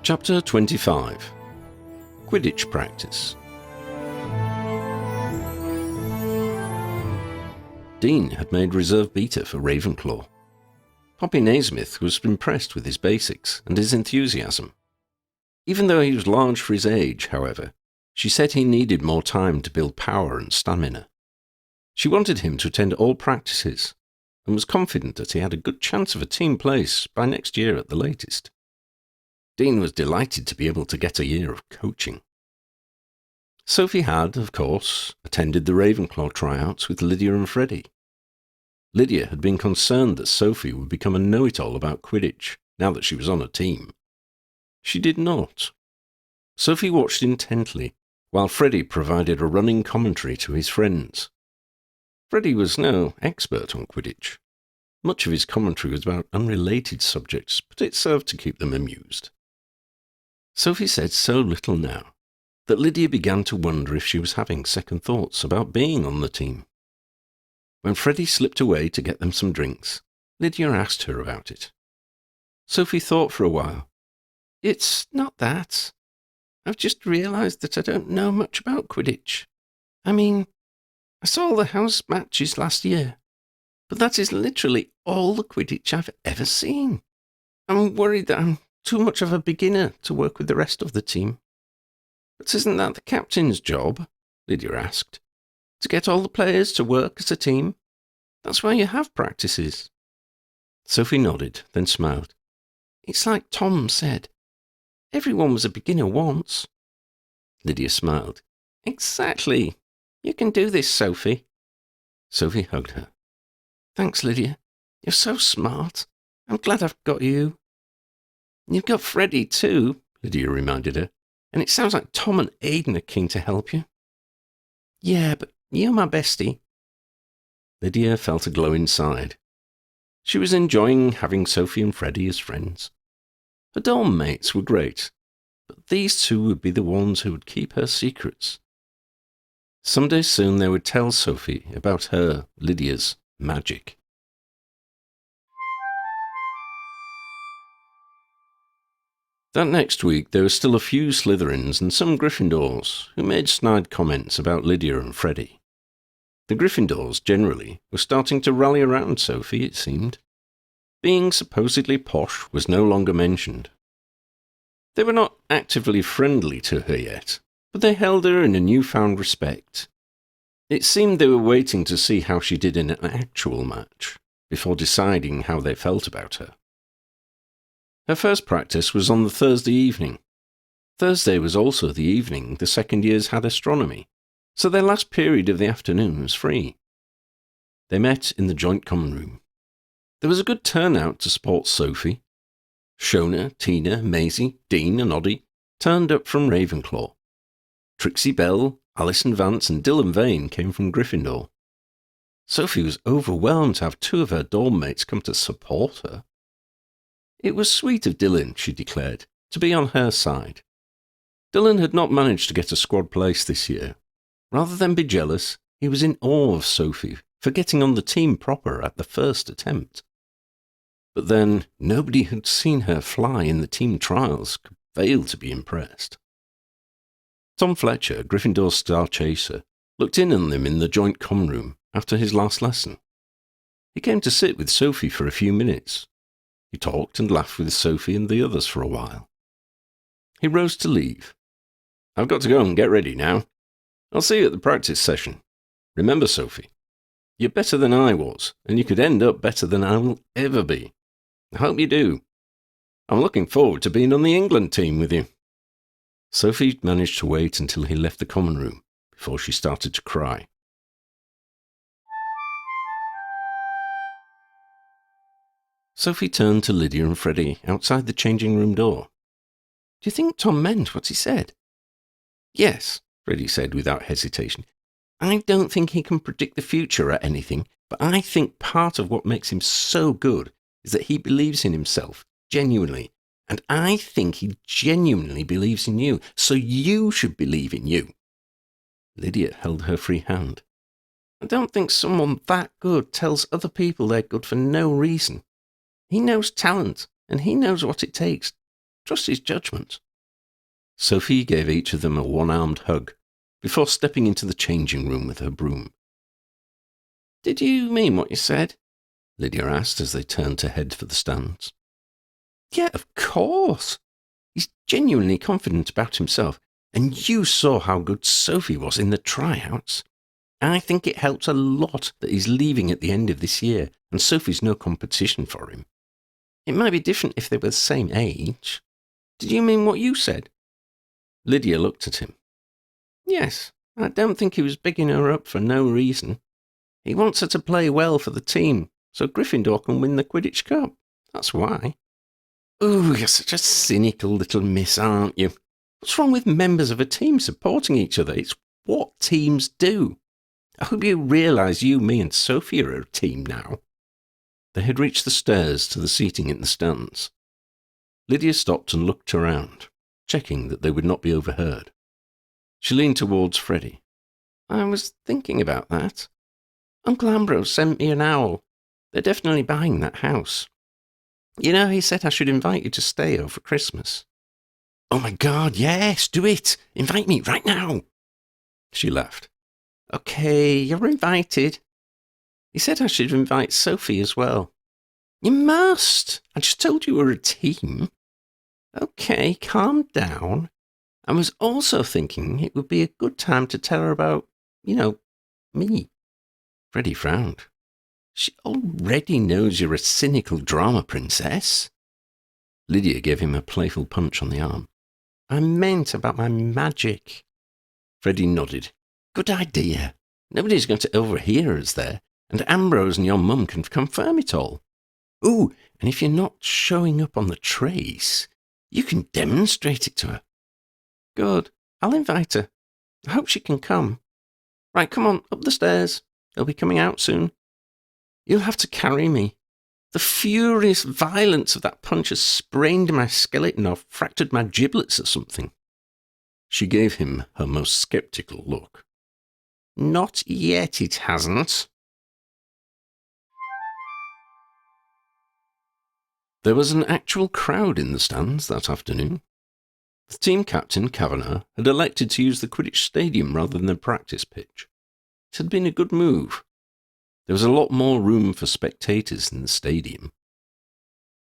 Chapter 25 Quidditch Practice. Dean had made reserve beta for Ravenclaw. Poppy Naismith was impressed with his basics and his enthusiasm. Even though he was large for his age, however, she said he needed more time to build power and stamina. She wanted him to attend all practices, and was confident that he had a good chance of a team place by next year at the latest. Dean was delighted to be able to get a year of coaching. Sophie had, of course, attended the Ravenclaw tryouts with Lydia and Freddie. Lydia had been concerned that Sophie would become a know-it-all about Quidditch now that she was on a team. She did not. Sophie watched intently, while Freddie provided a running commentary to his friends. Freddie was no expert on Quidditch. Much of his commentary was about unrelated subjects, but it served to keep them amused. Sophie said so little now that Lydia began to wonder if she was having second thoughts about being on the team. When Freddie slipped away to get them some drinks, Lydia asked her about it. Sophie thought for a while. "It's not that. I've just realised that I don't know much about Quidditch. I mean, I saw the house matches last year, but that is literally all the Quidditch I've ever seen. I'm worried that I'm too much of a beginner to work with the rest of the team." "But isn't that the captain's job?" Lydia asked. "To get all the players to work as a team? That's why you have practices." Sophie nodded, then smiled. "It's like Tom said. Everyone was a beginner once." Lydia smiled. "Exactly. You can do this, Sophie." Sophie hugged her. "Thanks, Lydia. You're so smart. I'm glad I've got you." "You've got Freddie too," Lydia reminded her. "And it sounds like Tom and Aidan are keen to help you." "Yeah, but you're my bestie." Lydia felt a glow inside. She was enjoying having Sophie and Freddie as friends. Her dorm mates were great, but these two would be the ones who would keep her secrets. Someday soon they would tell Sophie about her, Lydia's, magic. That next week there were still a few Slytherins and some Gryffindors who made snide comments about Lydia and Freddie. The Gryffindors, generally, were starting to rally around Sophie, it seemed. Being supposedly posh was no longer mentioned. They were not actively friendly to her yet, but they held her in a newfound respect. It seemed they were waiting to see how she did in an actual match, before deciding how they felt about her. Her first practice was on the Thursday evening. Thursday was also the evening the second years had astronomy, so their last period of the afternoon was free. They met in the joint common room. There was a good turnout to support Sophie. Shona, Tina, Maisie, Dean and Oddie turned up from Ravenclaw. Trixie Bell, Alison Vance and Dylan Vane came from Gryffindor. Sophie was overwhelmed to have two of her dorm mates come to support her. It was sweet of Dylan, she declared, to be on her side. Dylan had not managed to get a squad place this year. Rather than be jealous, he was in awe of Sophie for getting on the team proper at the first attempt. But then, nobody who'd seen her fly in the team trials could fail to be impressed. Tom Fletcher, Gryffindor's star chaser, looked in on them in the joint common room after his last lesson. He came to sit with Sophie for a few minutes. He talked and laughed with Sophie and the others for a while. He rose to leave. "I've got to go and get ready now. I'll see you at the practice session. Remember, Sophie, you're better than I was, and you could end up better than I will ever be. I hope you do. I'm looking forward to being on the England team with you." Sophie managed to wait until he left the common room before she started to cry. Sophie turned to Lydia and Freddie outside the changing room door. "Do you think Tom meant what he said?" "Yes," Freddie said without hesitation. "I don't think he can predict the future or anything, but I think part of what makes him so good is that he believes in himself, genuinely, and I think he genuinely believes in you, so you should believe in you." Lydia held her free hand. "I don't think someone that good tells other people they're good for no reason. He knows talent, and he knows what it takes. Trust his judgment. Sophie gave each of them a one-armed hug before stepping into the changing room with her broom. "Did you mean what you said?" Lydia asked as they turned to head for the stands. "Yeah, of course. He's genuinely confident about himself, and you saw how good Sophie was in the tryouts. I think it helps a lot that he's leaving at the end of this year, and Sophie's no competition for him. It might be different if they were the same age. Did you mean what you said?" Lydia looked at him. "Yes, I don't think he was bigging her up for no reason. He wants her to play well for the team, so Gryffindor can win the Quidditch Cup. That's why." "Ooh, you're such a cynical little miss, aren't you? What's wrong with members of a team supporting each other? It's what teams do. I hope you realise you, me and Sophie are a team now." They had reached the stairs to the seating in the stands. Lydia stopped and looked around, checking that they would not be overheard. She leaned towards Freddie. "I was thinking about that. Uncle Ambrose sent me an owl. They're definitely buying that house. You know, he said I should invite you to stay over Christmas." "Oh my God, yes, do it! Invite me right now!" She laughed. "Okay, you're invited. He said I should invite Sophie as well." "You must! I just told you we're a team." "Okay, calm down. I was also thinking it would be a good time to tell her about, me." Freddie frowned. "She already knows you're a cynical drama princess." Lydia gave him a playful punch on the arm. "I meant about my magic." Freddie nodded. "Good idea. Nobody's going to overhear us there, and Ambrose and your mum can confirm it all. Ooh, and if you're not showing up on the trace, you can demonstrate it to her." "Good. I'll invite her. I hope she can come. Right, come on, up the stairs. They'll be coming out soon. You'll have to carry me. The furious violence of that punch has sprained my skeleton or fractured my giblets or something." She gave him her most sceptical look. "Not yet, it hasn't." There was an actual crowd in the stands that afternoon. The team captain, Kavanagh, had elected to use the Quidditch Stadium rather than the practice pitch. It had been a good move. There was a lot more room for spectators in the stadium.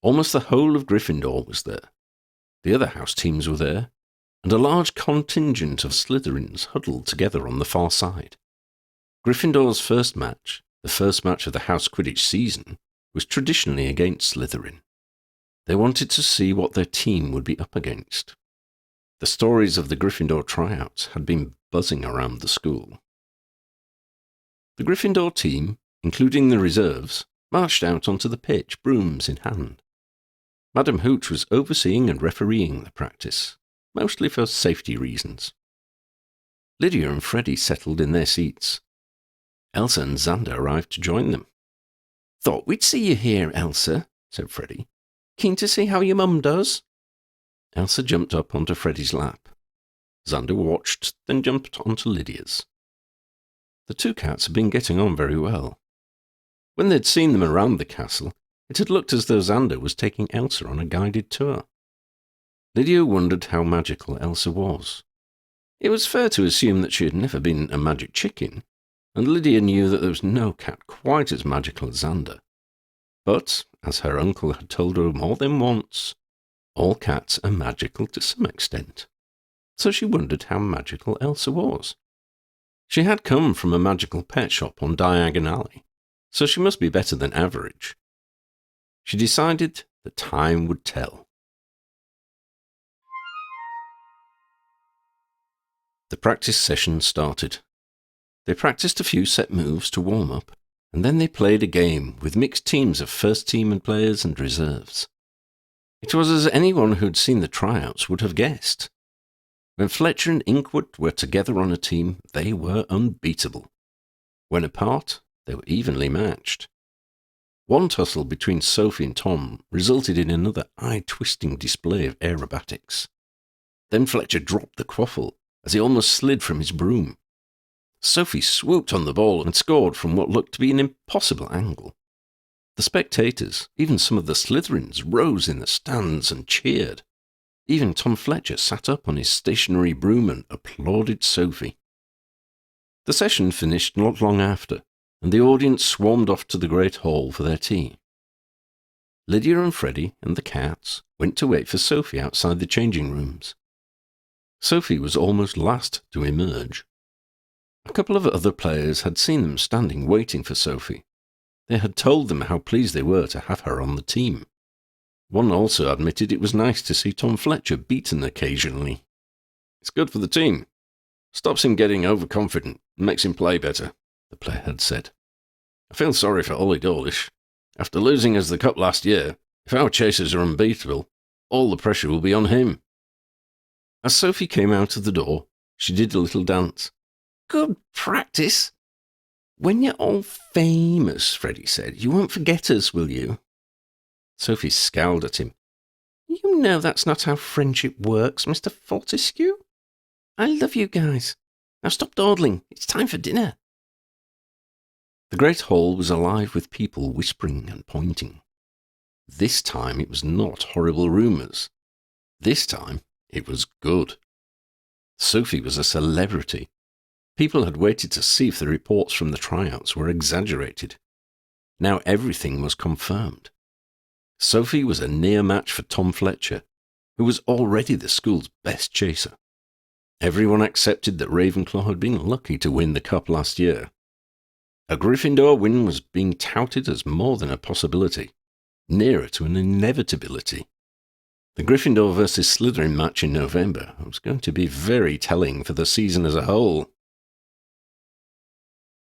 Almost the whole of Gryffindor was there. The other house teams were there, and a large contingent of Slytherins huddled together on the far side. Gryffindor's first match, the first match of the House Quidditch season, was traditionally against Slytherin. They wanted to see what their team would be up against. The stories of the Gryffindor tryouts had been buzzing around the school. The Gryffindor team, including the reserves, marched out onto the pitch, brooms in hand. Madam Hooch was overseeing and refereeing the practice, mostly for safety reasons. Lydia and Freddie settled in their seats. Elsa and Xander arrived to join them. "Thought we'd see you here, Elsa," said Freddie. "Keen to see how your mum does?" Elsa jumped up onto Freddie's lap. Xander watched, then jumped onto Lydia's. The two cats had been getting on very well. When they'd seen them around the castle, it had looked as though Xander was taking Elsa on a guided tour. Lydia wondered how magical Elsa was. It was fair to assume that she had never been a magic chicken, and Lydia knew that there was no cat quite as magical as Xander. But, as her uncle had told her more than once, all cats are magical to some extent. So she wondered how magical Elsa was. She had come from a magical pet shop on Diagon Alley, so she must be better than average. She decided that time would tell. The practice session started. They practiced a few set moves to warm up, and then they played a game with mixed teams of first team and players and reserves. It was as anyone who'd seen the tryouts would have guessed. When Fletcher and Inkwood were together on a team, they were unbeatable. When apart, they were evenly matched. One tussle between Sophie and Tom resulted in another eye-twisting display of aerobatics. Then Fletcher dropped the quaffle as he almost slid from his broom. Sophie swooped on the ball and scored from what looked to be an impossible angle. The spectators, even some of the Slytherins, rose in the stands and cheered. Even Tom Fletcher sat up on his stationary broom and applauded Sophie. The session finished not long after, and the audience swarmed off to the great hall for their tea. Lydia and Freddie and the cats went to wait for Sophie outside the changing rooms. Sophie was almost last to emerge. A couple of other players had seen them standing waiting for Sophie. They had told them how pleased they were to have her on the team. One also admitted it was nice to see Tom Fletcher beaten occasionally. "It's good for the team. Stops him getting overconfident and makes him play better," the player had said. "I feel sorry for Ollie Dawlish. After losing us the cup last year, if our chasers are unbeatable, all the pressure will be on him." As Sophie came out of the door, she did a little dance. "Good practice. When you're all famous," Freddie said, "you won't forget us, will you?" Sophie scowled at him. "You know that's not how friendship works, Mr. Fortescue. I love you guys. Now stop dawdling. It's time for dinner." The great hall was alive with people whispering and pointing. This time it was not horrible rumours. This time it was good. Sophie was a celebrity. People had waited to see if the reports from the tryouts were exaggerated. Now everything was confirmed. Sophie was a near match for Tom Fletcher, who was already the school's best chaser. Everyone accepted that Ravenclaw had been lucky to win the cup last year. A Gryffindor win was being touted as more than a possibility, nearer to an inevitability. The Gryffindor versus Slytherin match in November was going to be very telling for the season as a whole.